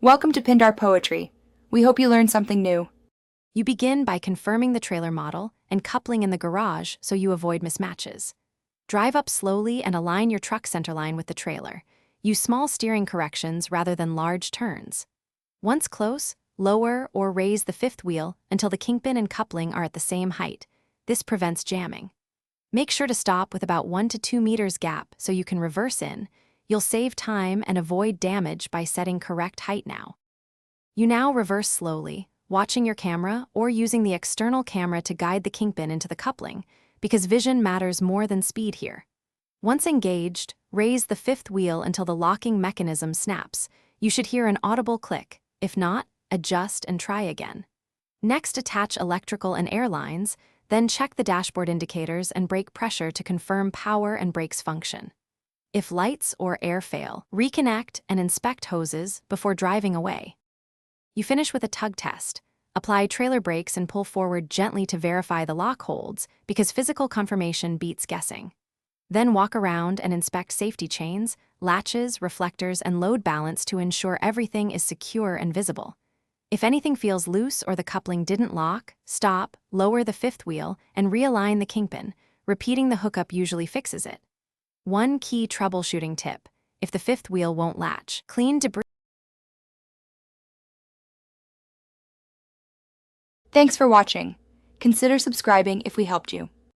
Welcome to Pindar Poetry. We hope you learned something new. You begin by confirming the trailer model and coupling in the garage so you avoid mismatches. Drive up slowly and align your truck centerline with the trailer. Use small steering corrections rather than large turns. Once close, lower or raise the fifth wheel until the kingpin and coupling are at the same height. This prevents jamming. Make sure to stop with about 1 to 2 meters gap so you can reverse in. You'll save time and avoid damage by setting correct height now. You now reverse slowly, watching your camera or using the external camera to guide the kingpin into the coupling, because vision matters more than speed here. Once engaged, raise the fifth wheel until the locking mechanism snaps. You should hear an audible click. If not, adjust and try again. Next, attach electrical and air lines, then check the dashboard indicators and brake pressure to confirm power and brakes function. If lights or air fail, reconnect and inspect hoses before driving away. You finish with a tug test. Apply trailer brakes and pull forward gently to verify the lock holds, because physical confirmation beats guessing. Then walk around and inspect safety chains, latches, reflectors, and load balance to ensure everything is secure and visible. If anything feels loose or the coupling didn't lock, stop, lower the fifth wheel, and realign the kingpin. Repeating the hookup usually fixes it. One key troubleshooting tip: if the fifth wheel won't latch, clean debris. Thanks for watching. Consider subscribing if we helped you.